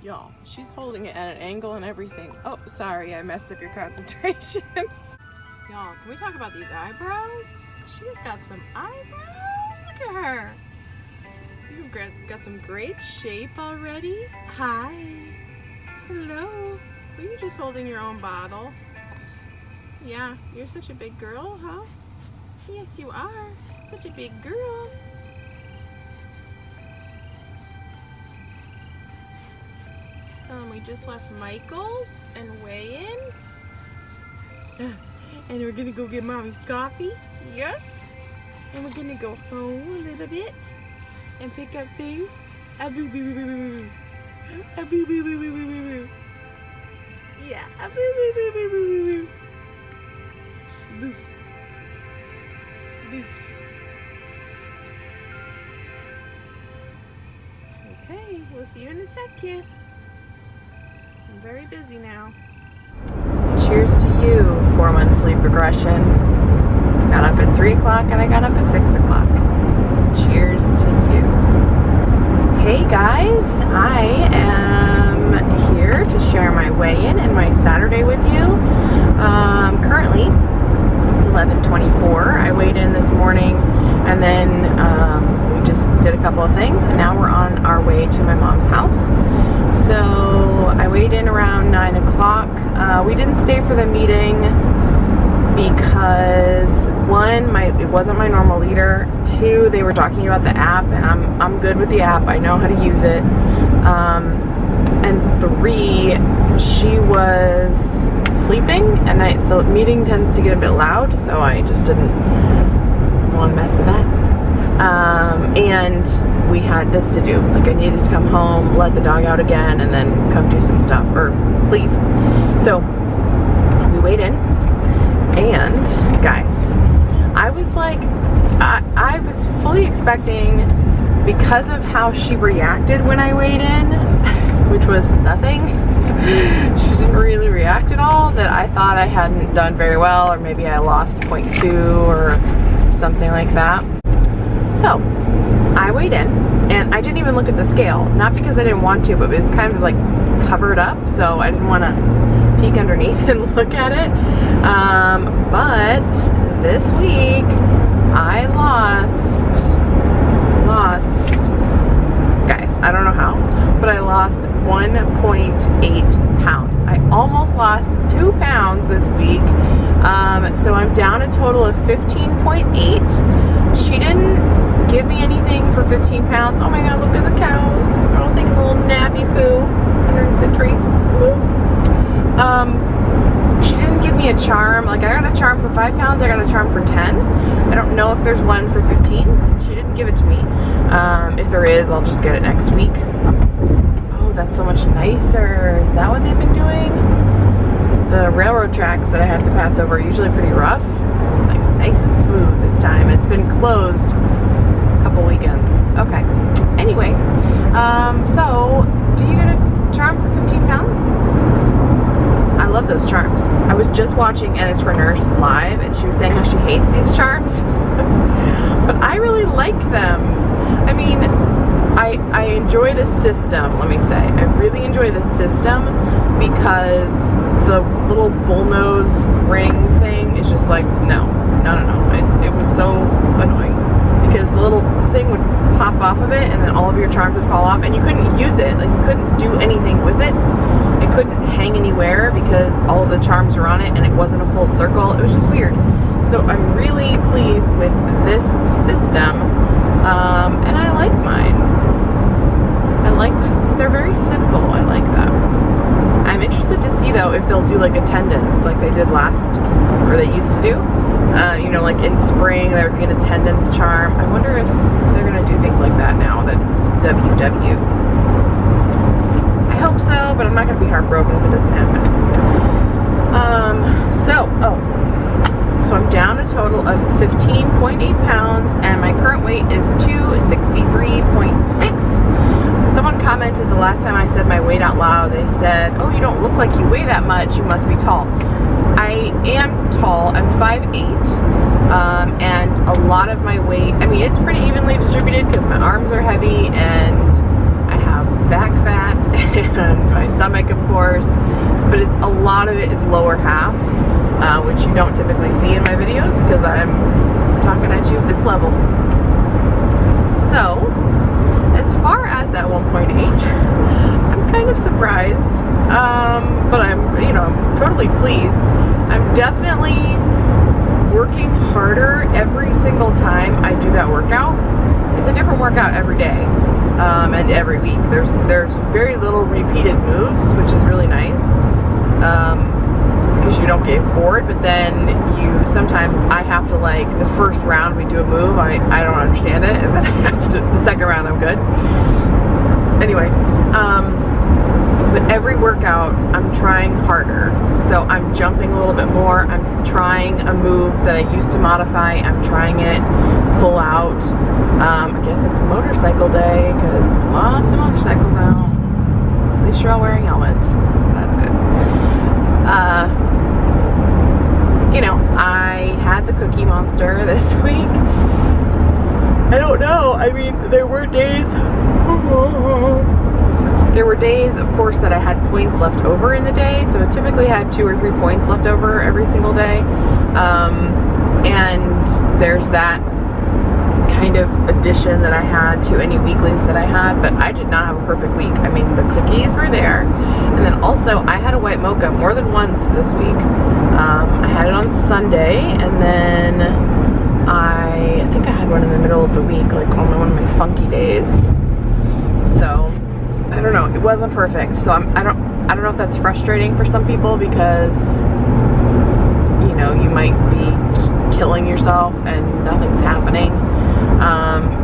Y'all, she's holding it at an angle and everything. Oh, sorry, I messed up your concentration. Y'all, can we talk about these eyebrows? She has got some eyebrows. Look at her. You've got some great shape already. Hi. Hello. Were you just holding your own bottle? Yeah, you're such a big girl, huh? Yes, you are. Such a big girl. We just left Michael's and weigh in. And we're gonna go get Mommy's coffee. Yes. And we're gonna go home a little bit and pick up things. A boo boo boo boo boo. A boo boo boo boo boo boo. Yeah, a boo boo boo boo boo boo. Boo. Boo. Okay, we'll see you in a second. I'm very busy now. Cheers to you, 4-month sleep regression. I got up at 3 o'clock and I got up at 6 o'clock. Cheers to you. Hey guys, I am here to share my weigh-in and my Saturday with you. Currently, it's 11:24. I weighed in this morning and then we just did a couple of things and now we're on our way to my mom's house. So I weighed in around 9 o'clock. We didn't stay for the meeting because one, it wasn't my normal leader. Two, they were talking about the app, and I'm good with the app. I know how to use it. And three, she was sleeping, and the meeting tends to get a bit loud, so I just didn't want to mess with that. And we had this to do. Like, I needed to come home, let the dog out again, and then come do some stuff or leave. So we weighed in, and guys, I was like, I was fully expecting, because of how she reacted when I weighed in, which was nothing. She didn't really react at all, that I thought I hadn't done very well, or maybe I lost 0.2 or something like that. So I weighed in, and I didn't even look at the scale, not because I didn't want to, but it was kind of like covered up, so I didn't want to peek underneath and look at it. But this week I lost, guys, I don't know how, but I lost 1.8 pounds. I almost lost 2 pounds this week. So I'm down a total of 15.8. She didn't give me anything for 15 pounds. Oh my god, look at the cows. I don't think a little nappy poo underneath the tree. She didn't give me a charm. Like, I got a charm for 5 pounds, I got a charm for 10. I don't know if there's one for 15. She didn't give it to me. If there is, I'll just get it next week. Oh, that's so much nicer. Is that what they've been doing? The railroad tracks that I have to pass over are usually pretty rough. It's nice and smooth this time. It's been closed a couple weekends. Okay. Anyway, so do you get a charm for 15 pounds? I love those charms. I was just watching And It's for Nurse live, and she was saying how she hates these charms. But I really like them. I mean, I enjoy the system, let me say. I really enjoy the system because the little bullnose ring thing is just like, no. It was so annoying because the little thing would pop off of it and then all of your charms would fall off and you couldn't use it. Like, you couldn't do anything with it. It couldn't hang anywhere because all of the charms were on it and it wasn't a full circle. It was just weird. So I'm really pleased with this system, and I like mine. I like they're very simple. I like them. I'm interested to see though if they'll do like attendance like they did last, or they used to do. You know, like in spring there would be an attendance charm. I wonder if they're gonna do things like that now that it's WW. I hope so, but I'm not gonna be heartbroken if it doesn't happen. So I'm down a total of 15.8 pounds, and my current weight is 263.6. Someone commented the last time I said my weight out loud. They said, "Oh, you don't look like you weigh that much. You must be tall." I am tall. I'm 5'8", and a lot of my weight, I mean, it's pretty evenly distributed because my arms are heavy and I have back fat and my stomach, of course, but it's a lot of it is lower half, which you don't typically see in my videos because I'm talking at you at this level. So, as far as that 1.8, I'm kind of surprised, but I'm, you know, I'm totally pleased. I'm definitely working harder every single time I do that workout. It's a different workout every day, and every week. There's very little repeated moves, which is really nice, because you don't get bored. But then sometimes I have to, like, the first round we do a move, I don't understand it, and then I have to, the second round I'm good. Anyway, but every workout I'm trying harder. So I'm jumping a little bit more. I'm trying a move that I used to modify. I'm trying it full out. I guess it's motorcycle day because lots of motorcycles out. At least you're all wearing helmets. That's good. You know, I had the Cookie Monster this week. I don't know. I mean, there were days, of course, that I had points left over in the day. So I typically had 2 or 3 points left over every single day. And there's that kind of addition that I had to any weeklies that I had, but I did not have a perfect week. I mean, the cookies were there, and then also I had a white mocha more than once this week. I had it on Sunday, and then I think I had one in the middle of the week, like on one of my funky days. So I don't know, it wasn't perfect. So I don't know if that's frustrating for some people because, you know, you might be killing yourself and nothing's happening.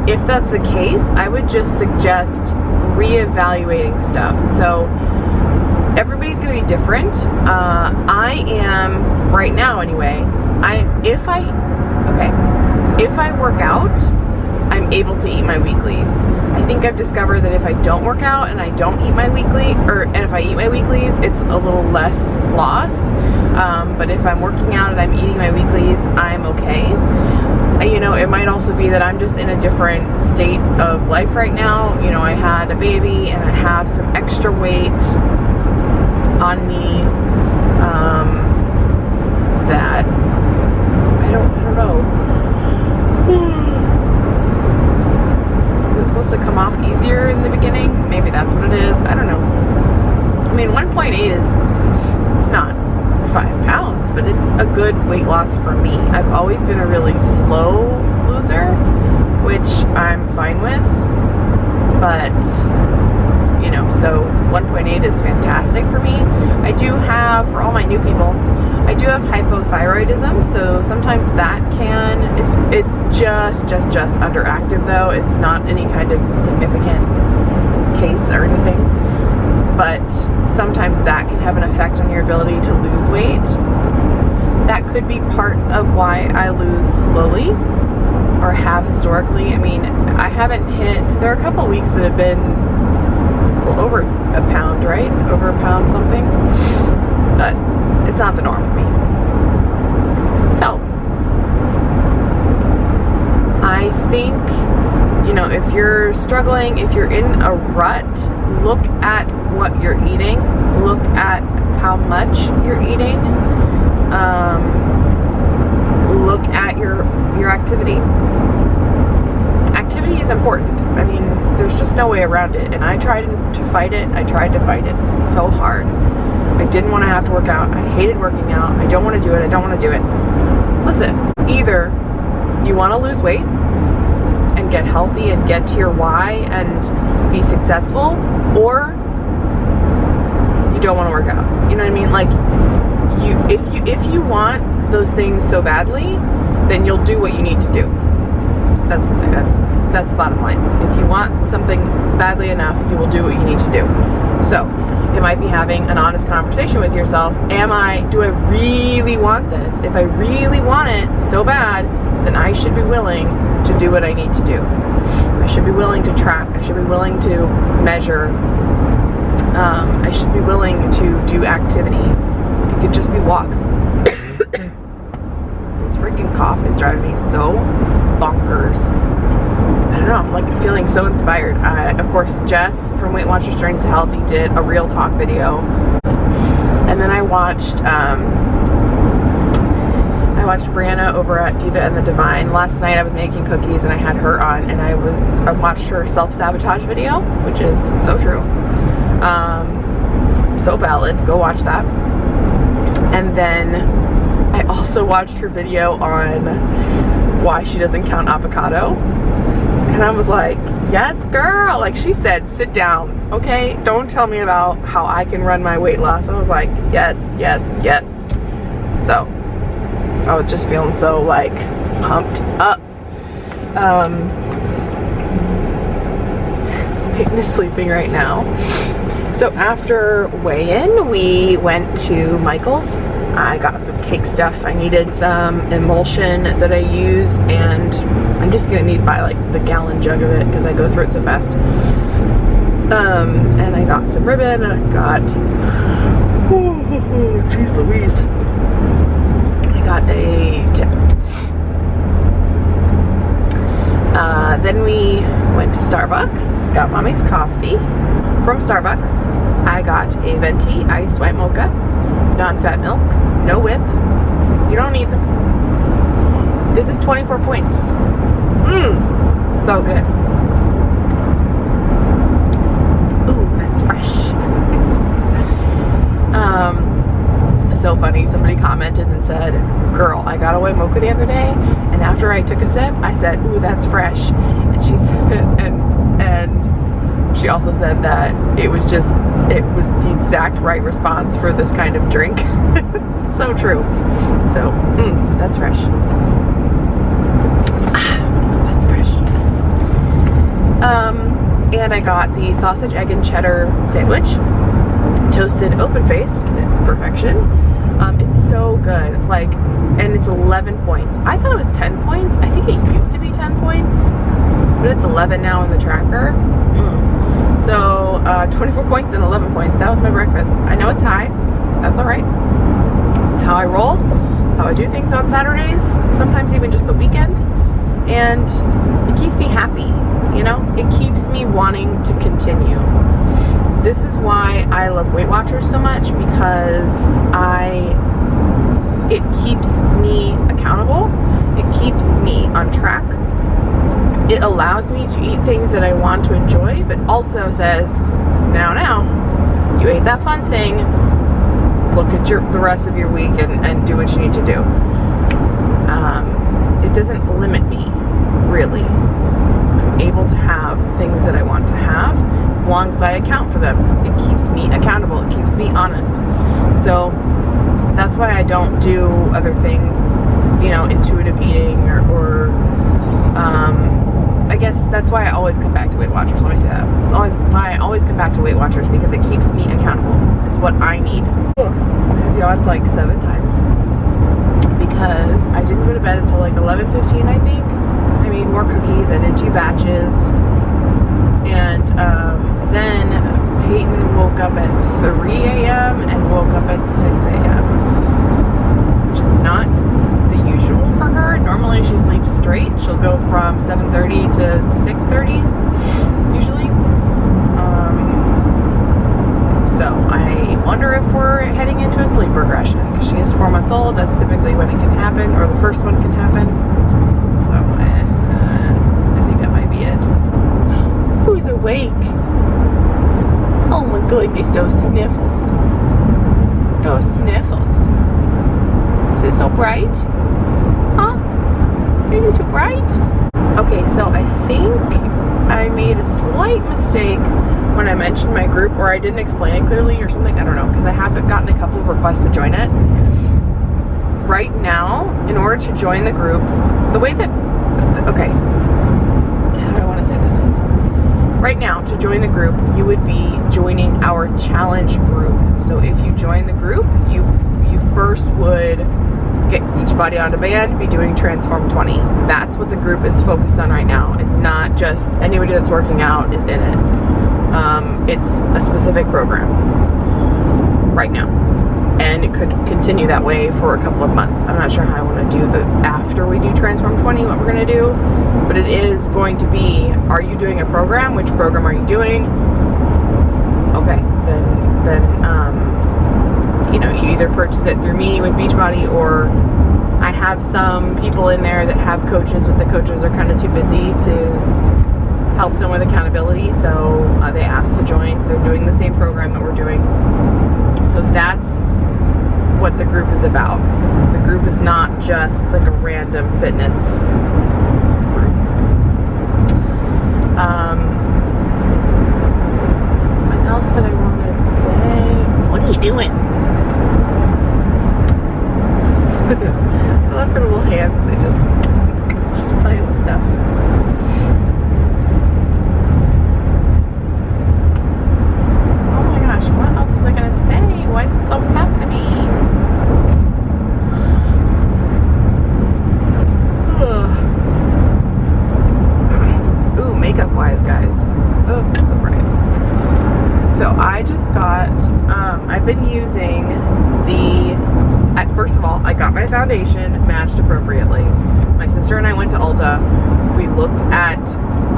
If that's the case, I would just suggest reevaluating stuff. So everybody's going to be different. I am, right now anyway, if I work out, I'm able to eat my weeklies. I think I've discovered that if I don't work out and I don't eat my weekly, and if I eat my weeklies, it's a little less loss. But if I'm working out and I'm eating my weeklies, I'm okay. You know, it might also be that I'm just in a different state of life right now. You know, I had a baby and I have some extra weight on me that I don't know. Is it supposed to come off easier in the beginning? Maybe that's what it is. I don't know. I mean, 1.8 it's not 5 pounds, but it's a good weight loss for me. I've always been a really slow loser, which I'm fine with, but, you know, so 1.8 is fantastic for me. I do have, for all my new people, I do have hypothyroidism, so sometimes that it's just underactive though. It's not any kind of significant case or anything. But sometimes that can have an effect on your ability to lose weight. That could be part of why I lose slowly, or have historically. I mean, I haven't hit, there are a couple weeks that have been, well, over a pound, right? Over a pound something. But it's not the norm for me. So, I think, you know, if you're struggling, if you're in a rut, look at what you're eating, look at how much you're eating, look at your activity. Activity is important. I mean, there's just no way around it, and I tried to fight it so hard. I didn't want to have to work out. I hated working out. I don't want to do it. Listen, either you want to lose weight and get healthy and get to your why and be successful, or you don't want to work out. You know what I mean? Like, if you want those things so badly, then you'll do what you need to do. That's the thing. That's the bottom line. If you want something badly enough, you will do what you need to do. So it might be having an honest conversation with yourself. Do I really want this? If I really want it so bad, then I should be willing to do what I need to do. I should be willing to track. I should be willing to measure. I should be willing to do activity. It could just be walks. This freaking cough is driving me so bonkers. I don't know, I'm like feeling so inspired. Of course, Jess from Weight Watchers Journey to Healthy did a Real Talk video, and then I watched Brianna over at Diva and the Divine. Last night I was making cookies and I had her on, and I watched her self-sabotage video, which is so true, so valid. Go watch that. And then I also watched her video on why she doesn't count avocado, and I was like, yes girl, like she said, sit down, okay, don't tell me about how I can run my weight loss. I was like, yes, yes, yes. So I was just feeling so like pumped up. Peyton is sleeping right now. So after weigh-in, we went to Michael's. I got some cake stuff. I needed some emulsion that I use, and I'm just gonna need to buy like the gallon jug of it because I go through it so fast. And I got some ribbon, and I got, oh geez Louise, I got a tip. Then we went to Starbucks, got mommy's coffee from Starbucks. I got a venti iced white mocha, non-fat milk, no whip. You don't need them. This is 24 points. So good. Ooh, that's fresh. So funny, somebody commented and said, girl, I got a white mocha the other day, and after I took a sip, I said, ooh, that's fresh. And she said, and she also said that it was the exact right response for this kind of drink. So true. So, that's fresh. That's fresh. And I got the sausage, egg, and cheddar sandwich. Toasted open faced. It's perfection. It's so good. Like, and it's 11 points. I thought it was 10 points. I think it used to be 10 points, but it's 11 now in the tracker. So 24 points and 11 points. That was my breakfast. I know it's high. That's all right. It's how I roll. It's how I do things on Saturdays. Sometimes even just the weekend. And it keeps me happy. You know, it keeps me wanting to continue. This is why I love Weight Watchers so much, because it keeps me accountable. It keeps me on track. It allows me to eat things that I want to enjoy, but also says, now, you ate that fun thing, look at the rest of your week and do what you need to do. It doesn't limit me, really. I'm able to have things that I want to have, as long as I account for them. It keeps me accountable, it keeps me honest. So that's why I don't do other things, you know, intuitive eating or I guess that's why I always come back to Weight Watchers. Let me say that. It's always why I always come back to Weight Watchers, because it keeps me accountable. It's what I need. I've yawned like 7 times because I didn't go to bed until like 11:15, I think. I made more cookies. I did 2 batches, and then Peyton woke up at 3 a.m. and woke up at 6 a.m., which is not the usual for her. Normally she sleeps straight. She'll go from 7:30 to 6:30 usually. So I wonder if we're heading into a sleep regression, because she is 4 months old. That's typically when it can happen, or the first one can happen. So I think that might be it. Who's awake? Oh my goodness, those sniffles. Those sniffles. Is it so bright? Huh? Is it too bright? Okay, so I think I made a slight mistake when I mentioned my group, or I didn't explain it clearly or something. I don't know, because I haven't gotten a couple of requests to join it. Right now, in order to join the group, the way that, okay, how do I want to say this? Right now, to join the group, you would be joining our challenge group. So if you join the group, you first would get Beachbody on Demand, be doing Transform 20. That's what the group is focused on right now. It's not just anybody that's working out is in it. It's a specific program right now. and it could continue that way for a couple of months. I'm not sure how I want to do the after we do Transform 20, what we're going to do, but it is going to be, are you doing a program? Which program are you doing? Okay, then you know, you either purchase it through me with Beachbody, or I have some people in there that have coaches, but the coaches are kind of too busy to help them with accountability, so they asked to join. They're doing the same program that we're doing. So that's what the group is about. The group is not just like a random fitness group. What else did I want to say? What are you doing? I love her little hands. She's playing with stuff. Oh my gosh, what else was I gonna say? Why does this always happen to me? Ooh, makeup wise, guys. Oh, that's so bright. So I just got, I've been using first of all, I got my foundation matched appropriately. My sister and I went to Ulta. We looked at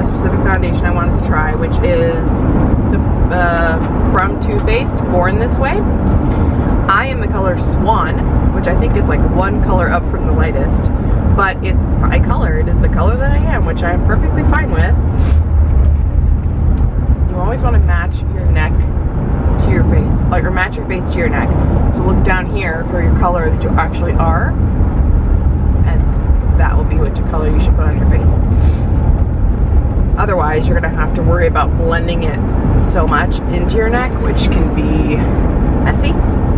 a specific foundation I wanted to try, which is from Too Faced, Born This Way. I am the color Swan, which I think is like one color up from the lightest, but it's my color. It is the color that I am, which I am perfectly fine with. You always want to match your neck to your face, like, or match your face to your neck. So look down here for your color that you actually are, and that will be which color you should put on your face. Otherwise, you're gonna have to worry about blending it so much into your neck, which can be messy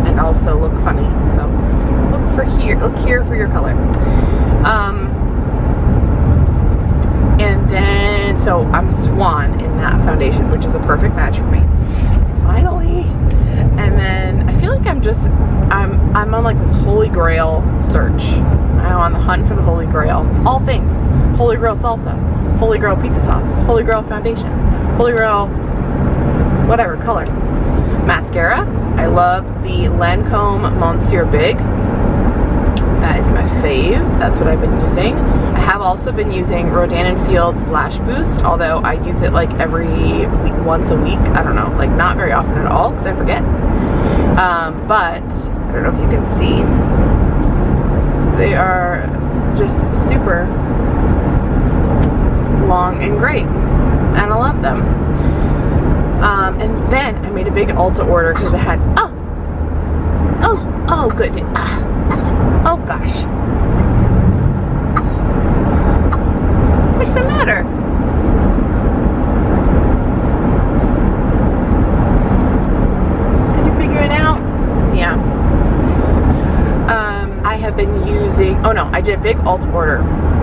and also look funny. So look here for your color. And then, so I'm Swan in that foundation, which is a perfect match for me. Finally. And then I feel like I'm on like this Holy Grail search. I'm on the hunt for the Holy Grail. All things. Holy Grail salsa, Holy Grail pizza sauce, Holy Grail foundation, Holy Grail whatever color. Mascara. I love the Lancome Monsieur Big. That is my fave. That's what I've been using. I have also been using Rodan & Field's Lash Boost, although I use it like every week, once a week. I don't know, like not very often at all because I forget. But I don't know if you can see. They are just super long and great, and I love them. And then I made a big Ulta order because I had oh good. Oh gosh. What's the matter? Did you figure it out? Yeah. I have been using, oh no, I did a big Ulta order.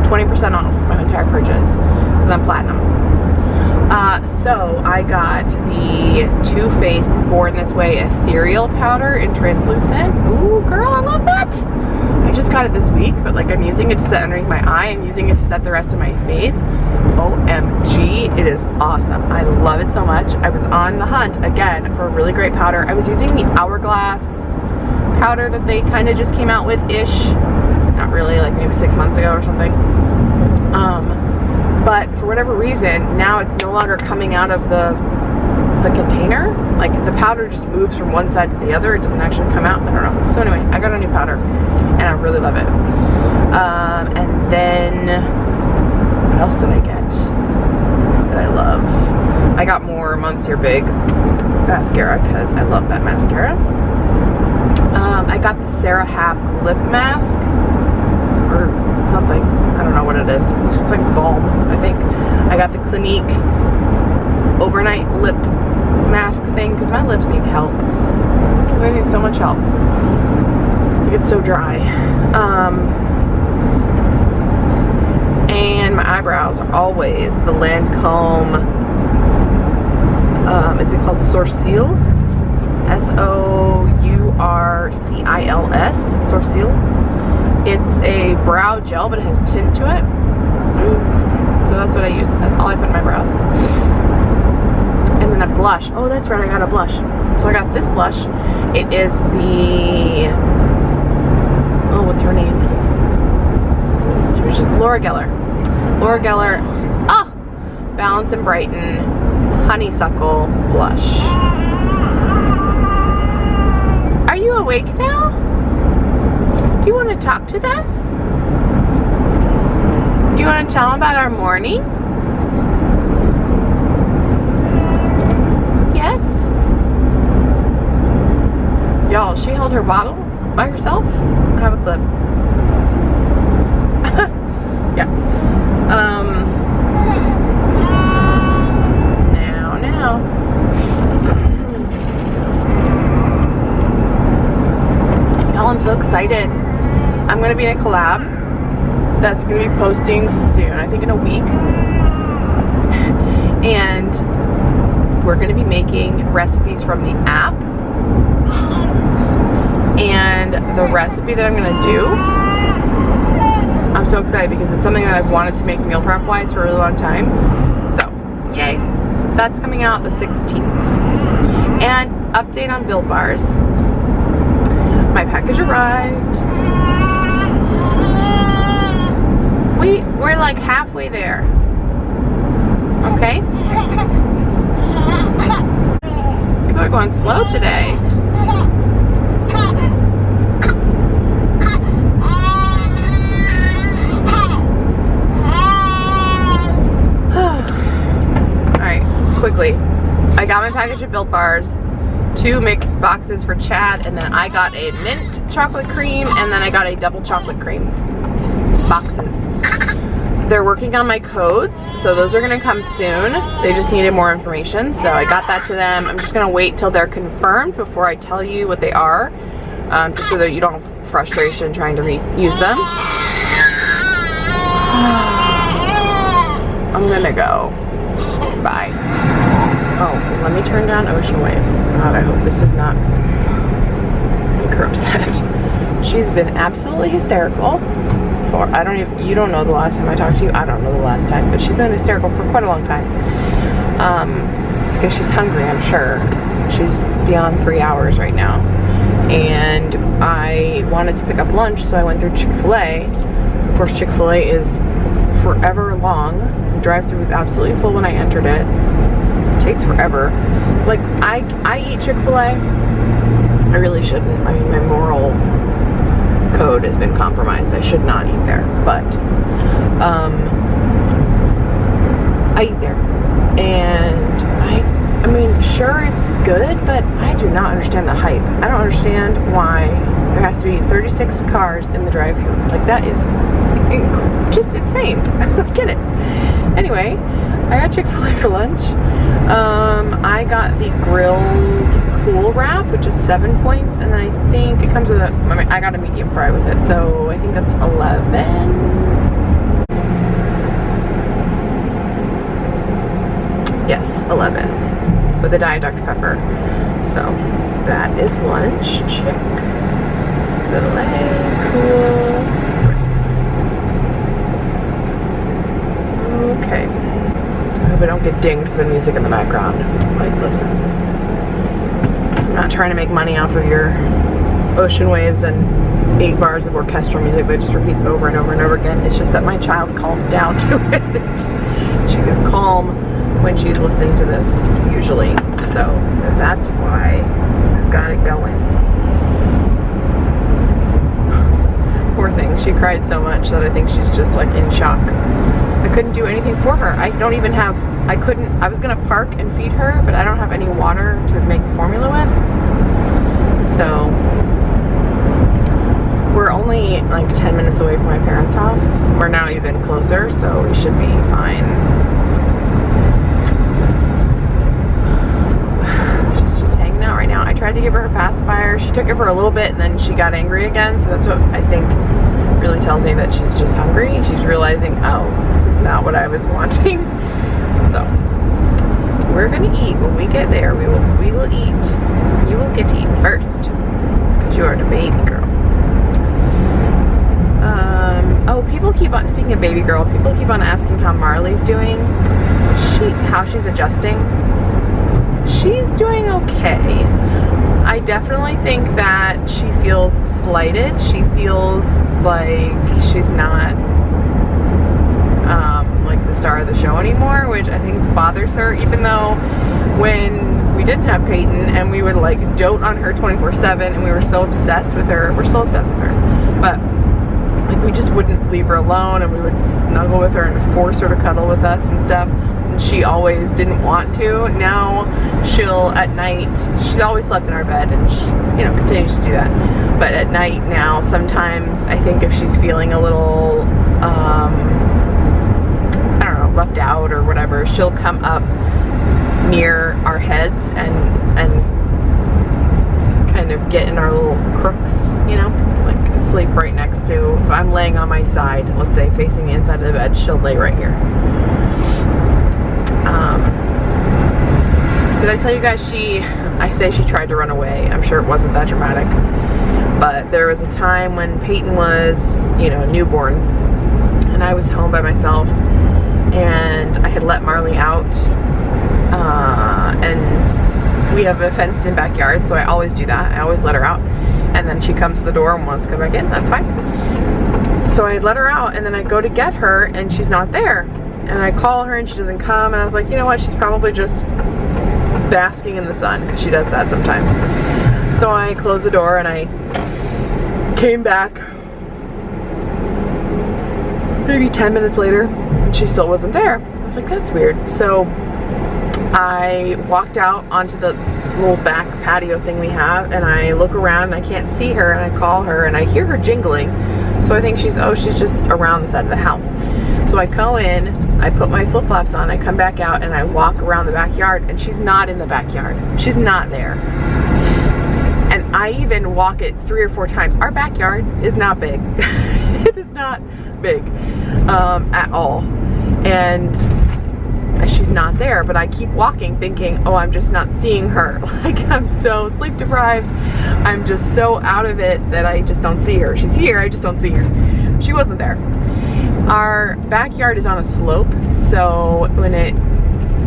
20% off my entire purchase because I'm platinum. So I got the Too Faced Born This Way Ethereal Powder in translucent. Ooh, girl, I love that. I just got it this week, but like I'm using it to set underneath my eye. I'm using it to set the rest of my face. OMG, it is awesome. I love it so much. I was on the hunt again for a really great powder. I was using the Hourglass powder that they kind of just came out with ish. Not really, like maybe 6 months ago or something. But for whatever reason, now it's no longer coming out of the container. Like the powder just moves from one side to the other. It doesn't actually come out. I don't know. So anyway, I got a new powder and I really love it. And then what else did I get that I love? I got more Monsieur Big mascara because I love that mascara. I got the Sarah Happ lip mask or something. I don't know what it is. It's just like balm, I think. I got the Clinique overnight lip mask thing because my lips need help. They need so much help. They get so dry. And my eyebrows are always the Lancome, is it called Sourcil? S-O-U-R-C-I-L-S, Sourcil. It's a brow gel, but it has tint to it. So that's what I use. That's all I put in my brows. And then and a blush. Oh, that's right, I got a blush. So I got this blush. It is the, oh, what's her name? She was just Laura Geller. Laura Geller, Balance and Brighten Honeysuckle Blush. Are you awake now? Do you want to talk to them? Do you want to tell them about our morning? Yes? Y'all, she held her bottle by herself? I have a clip. Yeah. Now. Y'all, I'm so excited. I'm going to be in a collab that's going to be posting soon, I think in a week. And we're going to be making recipes from the app. And the recipe that I'm going to do, I'm so excited because it's something that I've wanted to make meal prep wise for a really long time. So, yay. That's coming out the 16th. And update on Built Bars. My package arrived. We're like halfway there. Okay? People are going slow today. Quickly, I got my package of Built Bars, 2 mixed boxes for Chad, and then I got a mint chocolate cream, and then I got a double chocolate cream boxes. They're working on my codes, so those are going to come soon. They just needed more information, so I got that to them. I'm just going to wait till they're confirmed before I tell you what they are, just so that you don't have frustration trying to use them. I'm going to go. Bye. Oh, let me turn down ocean waves. God, I hope this is not make her upset. She's been absolutely hysterical for, you don't know the last time I talked to you. I don't know the last time, but she's been hysterical for quite a long time. Because she's hungry, I'm sure. She's beyond 3 hours right now. And I wanted to pick up lunch, so I went through Chick-fil-A. Of course, Chick-fil-A is forever long. The drive-thru was absolutely full when I entered it. It takes forever. Like, I eat Chick-fil-A. I really shouldn't. I mean, my moral code has been compromised. I should not eat there. But, I eat there. And I mean, sure, it's good, but I do not understand the hype. I don't understand why there has to be 36 cars in the drive-thru. Like, that is just insane. I don't get it. Anyway, I got Chick-fil-A for lunch. I got the grilled cool wrap, which is 7 points, and then I think it comes with I got a medium fry with it, so I think that's 11. Yes, 11 with a Diet Dr. Pepper. So that is lunch. Chick-fil-A, cool. Okay. I hope I don't get dinged for the music in the background. Like, listen. I'm not trying to make money off of your ocean waves and 8 bars of orchestral music that just repeats over and over and over again. It's just that my child calms down to it. She is calm when she's listening to this, usually. So that's why I've got it going. Poor thing. She cried so much that I think she's just like in shock. I couldn't do anything for her. I don't even have, I was gonna park and feed her, but I don't have any water to make formula with. So, we're only like 10 minutes away from my parents' house. We're now even closer, so we should be fine. She's just hanging out right now. I tried to give her a pacifier. She took it for a little bit and then she got angry again, so that's what I think really tells me that she's just hungry. She's realizing, oh, this is not what I was wanting. So we're gonna eat when we get there. We will eat. You will get to eat first because you are the baby girl. Oh, people keep on, speaking of baby girl, people keep on asking how Marley's doing. How she's adjusting. she's doing okay. I definitely think that she feels slighted. She feels like she's not like the star of the show anymore, which I think bothers her, even though when we didn't have Peyton and we would like dote on her 24/7 and we were so obsessed with her, we're still obsessed with her, but like we just wouldn't leave her alone, and we would snuggle with her and force her to cuddle with us and stuff, and she always didn't want to. Now she'll, at night, she's always slept in our bed, and she, you know, continues to do that, but at night now, sometimes I think if she's feeling a little I don't know, left out or whatever, she'll come up near our heads and kind of get in our little crooks, you know, like sleep right next to, if I'm laying on my side, let's say facing the inside of the bed, she'll lay right here. Did I tell you guys I say she tried to run away? I'm sure it wasn't that dramatic, but there was a time when Peyton was, you know, newborn, and I was home by myself, and I had let Marley out, and we have a fenced in backyard, so I always do that. I always let her out, and then she comes to the door and wants to come back in. That's fine. So I let her out, and then I go to get her, and she's not there, and I call her and she doesn't come, and I was like, you know what, she's probably just basking in the sun, because she does that sometimes. So I closed the door and I came back maybe 10 minutes later, and she still wasn't there. I was like, that's weird. So I walked out onto the little back patio thing we have, and I look around and I can't see her, and I call her and I hear her jingling. So I think she's just around the side of the house. So I go in, I put my flip-flops on, I come back out, and I walk around the backyard, and she's not in the backyard. She's not there. And I even walk it 3 or 4 times. Our backyard is not big. It is not big at all. And she's not there, but I keep walking thinking, oh, I'm just not seeing her. Like, I'm so sleep deprived. I'm just so out of it that I just don't see her. She's here, I just don't see her. She wasn't there. Our backyard is on a slope, so when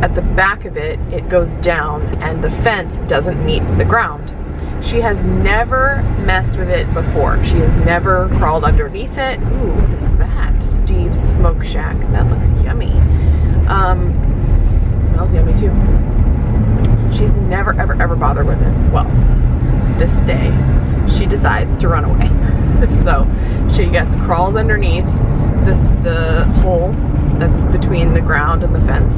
at the back of it, it goes down, and the fence doesn't meet the ground. She has never messed with it before. She has never crawled underneath it. Ooh, what is that? Steve's Smoke Shack. That looks yummy. It smells yummy too. She's never, ever, ever bothered with it. Well, this day, she decides to run away. So she, yes, crawls underneath the hole that's between the ground and the fence,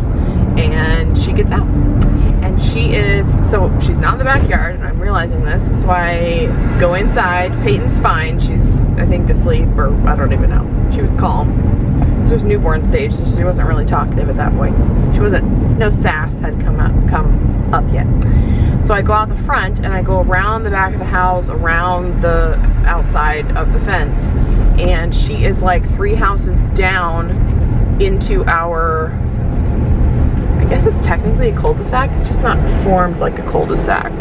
and she gets out. And she's not in the backyard, and I'm realizing this. That's why I go inside. Peyton's fine. She's, I think, asleep, or I don't even know. She was calm. This was newborn stage, so she wasn't really talkative at that point. She wasn't, no sass had come up yet. So I go out the front, and I go around the back of the house, around the outside of the fence, and she is like 3 houses down into our, I guess it's technically a cul-de-sac. It's just not formed like a cul-de-sac.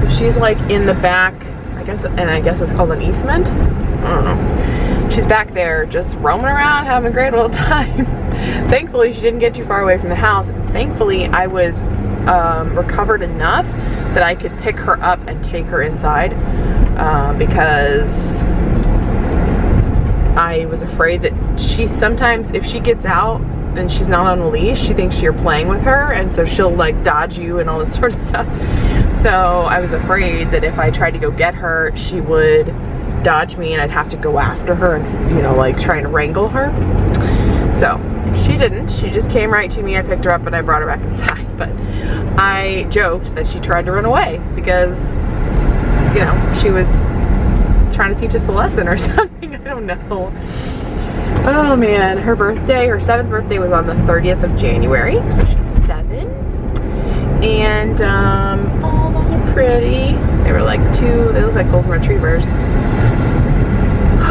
So she's like in the back, I guess, and I guess it's called an easement. I don't know. She's back there just roaming around, having a great old time. Thankfully, she didn't get too far away from the house. Thankfully, I was recovered enough that I could pick her up and take her inside, because I was afraid that sometimes if she gets out and she's not on a leash, she thinks you're playing with her, and so she'll like dodge you and all this sort of stuff. So I was afraid that if I tried to go get her, she would dodge me and I'd have to go after her and, you know, like trying to wrangle her. So she didn't. She just came right to me. I picked her up and I brought her back inside. But I joked that she tried to run away because, you know, she was trying to teach us a lesson or something. I don't know. Oh man, her birthday, her 7th birthday was on the 30th of January, so she's 7. And oh, those are pretty. They were like they look like golden retrievers.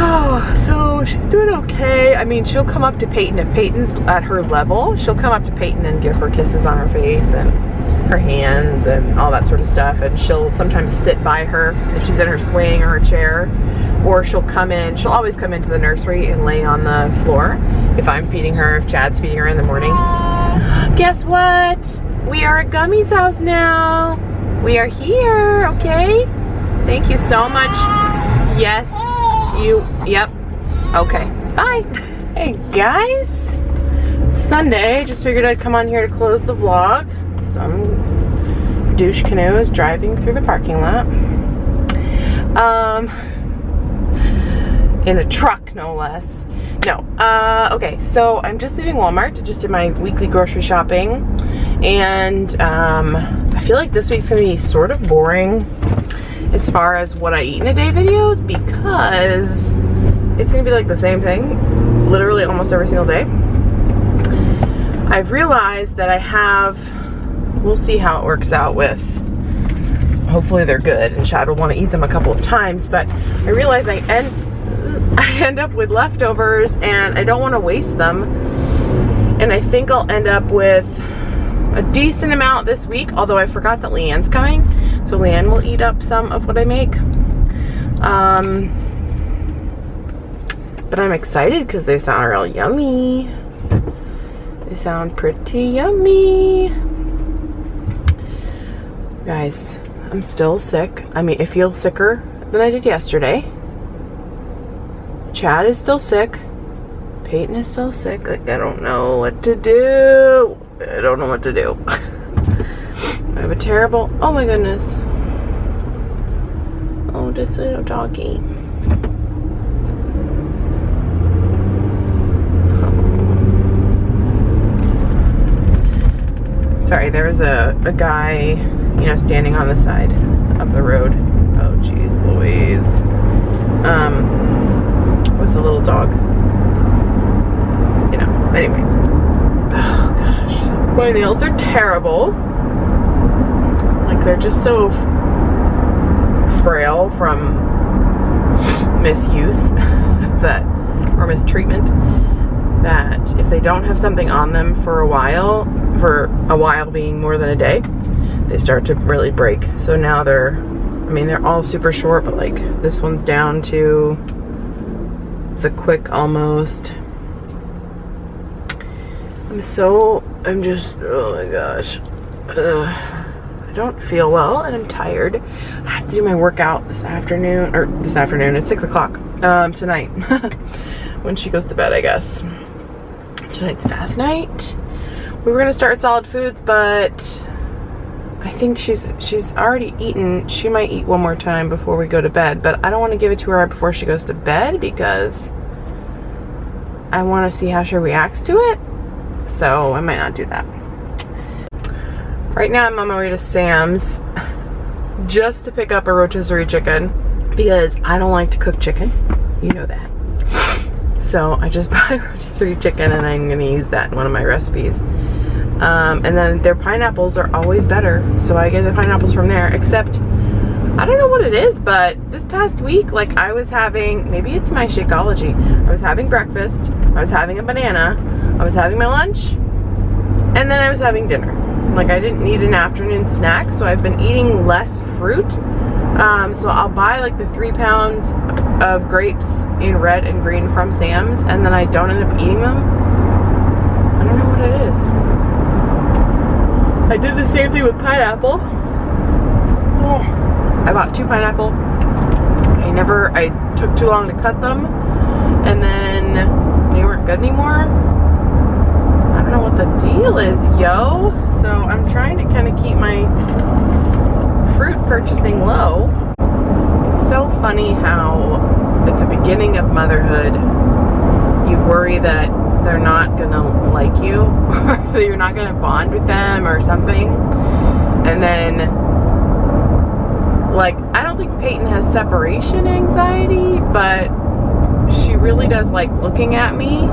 Oh, so she's doing okay. I mean, she'll come up to Peyton if Peyton's at her level. She'll come up to Peyton and give her kisses on her face and her hands and all that sort of stuff. And she'll sometimes sit by her if she's in her swing or her chair. or she'll come in. She'll always come into the nursery and lay on the floor if I'm feeding her, if Chad's feeding her in the morning. Guess what? We are at Gummy's house now. We are here, okay? Thank you so much. Yes, yep. Okay, bye. Hey guys, Sunday. Just figured I'd come on here to close the vlog. Some douche canoe is driving through the parking lot. In a truck, no less. No, okay, so I'm just leaving Walmart. Just did my weekly grocery shopping, and I feel like this week's gonna be sort of boring as far as what I eat in a day videos, because it's gonna be like the same thing literally almost every single day. I've realized that I have, we'll see how it works out with, hopefully they're good and Chad will want to eat them a couple of times, but I realize I end up with leftovers and I don't want to waste them, and I think I'll end up with a decent amount this week, although I forgot that Leanne's coming, so Leanne will eat up some of what I make. But I'm excited because they sound real yummy. They sound pretty yummy. Guys, I'm still sick. I mean, I feel sicker than I did yesterday. Chad is still sick. Peyton is still sick. Like, I don't know what to do. I don't know what to do. I have a terrible, oh my goodness. Oh, this little doggy. Sorry, there was a guy, you know, standing on the side of the road. Oh, geez, Louise. With a little dog. You know, anyway. Oh, gosh. My nails are terrible. Like, they're just so frail from misuse that, or mistreatment, that if they don't have something on them for a while being more than a day, they start to really break. So now they're, I mean, they're all super short, but like this one's down to the quick almost. I'm just, oh my gosh. I don't feel well and I'm tired. I have to do my workout this afternoon, it's 6 o'clock tonight when she goes to bed, I guess. Tonight's bath night. We were gonna start solid foods, but I think she's already eaten. She might eat one more time before we go to bed, but I don't want to give it to her right before she goes to bed because I want to see how she reacts to it. So I might not do that. Right now I'm on my way to Sam's just to pick up a rotisserie chicken because I don't like to cook chicken. You know that. So I just buy rotisserie chicken and I'm gonna use that in one of my recipes. And then their pineapples are always better. So I get the pineapples from there, except I don't know what it is, but this past week, like I was having, maybe it's my Shakeology. I was having breakfast, I was having a banana, I was having my lunch, and then I was having dinner. Like I didn't need an afternoon snack, so I've been eating less fruit. So I'll buy like the 3 pounds of grapes in red and green from Sam's, and then I don't end up eating them. I don't know what it is. I did the same thing with pineapple. Oh. I bought 2 pineapple. I took too long to cut them, and then they weren't good anymore. I don't know what the deal is, yo. So I'm trying to kind of keep my fruit purchasing low. It's so funny how at the beginning of motherhood you worry that they're not gonna like you or that you're not gonna bond with them or something, and then like I don't think Peyton has separation anxiety, but she really does like looking at me,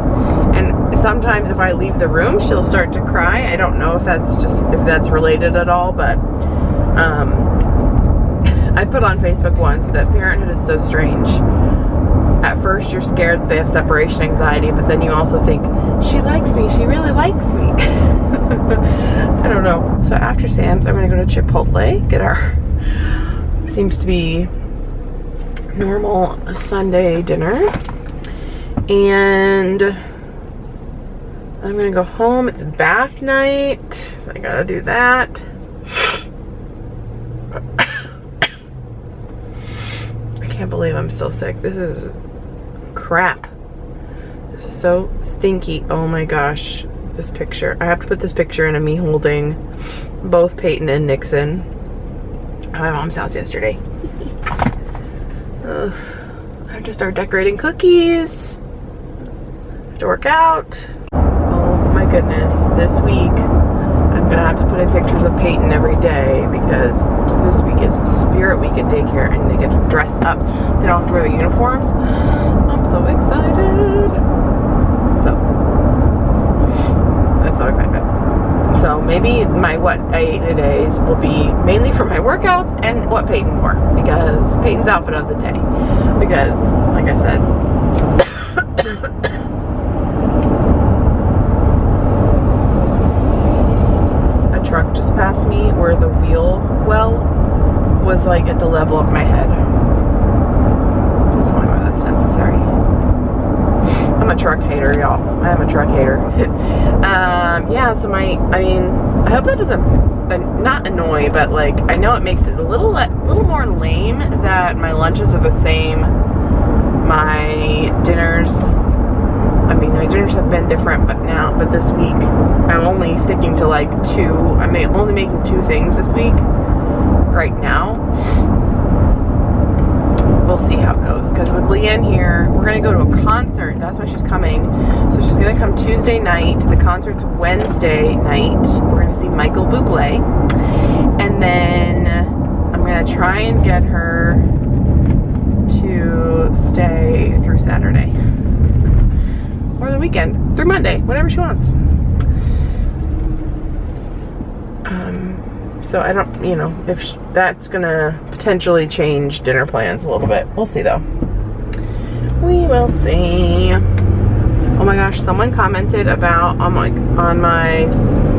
and sometimes if I leave the room she'll start to cry. I don't know if that's related at all, but I put on Facebook once that parenthood is so strange. At first you're scared that they have separation anxiety, but then you also think, she likes me, she really likes me. I don't know. So after Sam's, I'm gonna go to Chipotle, get our, seems to be normal Sunday dinner. And I'm gonna go home. It's bath night. I gotta do that. I can't believe I'm still sick. This is crap. This is so stinky. Oh my gosh. This picture. I have to put this picture in of me holding both Peyton and Nixon at my mom's house yesterday. I have to start decorating cookies. I have to work out. Oh my goodness. This week I'm gonna have to put in pictures of Peyton every day because this week is Spirit Week at daycare and they get to dress up. They don't have to wear the uniforms. I'm so excited. That's so excited. So maybe my what I ate today's will be mainly for my workouts and what Peyton wore, because Peyton's outfit of the day. Because, like I said, a truck just passed me where the wheel well was like at the level of my head. Just wondering why that's necessary. I'm a truck hater, y'all. I am a truck hater. Yeah, so I hope that doesn't, not annoy, but like, I know it makes it a little more lame that my lunches are the same. My dinners have been different, but this week, I'm only sticking to like I'm only making 2 things this week, right now. We'll see how it goes, because with Leanne here, we're going to go to a concert. That's why she's coming. So she's going to come Tuesday night. The concert's Wednesday night. We're going to see Michael Bublé. And then I'm going to try and get her to stay through Saturday. Or the weekend. Through Monday. Whatever she wants. So I don't, if that's gonna potentially change dinner plans a little bit. We'll see though. We will see. Oh my gosh, someone commented about on my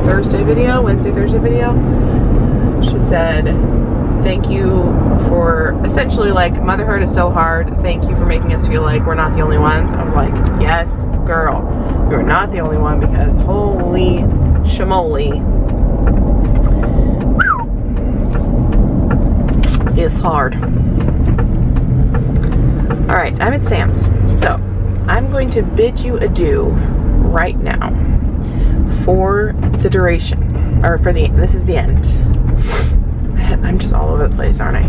Thursday video, Wednesday, Thursday video. She said, thank you for, essentially like, motherhood is so hard. Thank you for making us feel like we're not the only ones. I was like, yes, girl, you're not the only one, because holy shamoly. Is hard. Alright, I'm at Sam's. So, I'm going to bid you adieu right now for the duration. Or for this is the end. I'm just all over the place, aren't I?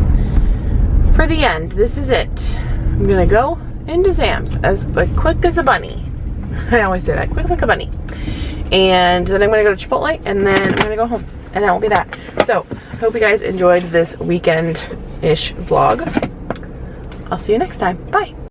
For the end, this is it. I'm gonna go into Sam's as quick as a bunny. I always say that, quick like a bunny. And then I'm gonna go to Chipotle, and then I'm gonna go home. And that will be that. So, hope you guys enjoyed this weekend-ish vlog. I'll see you next time. Bye.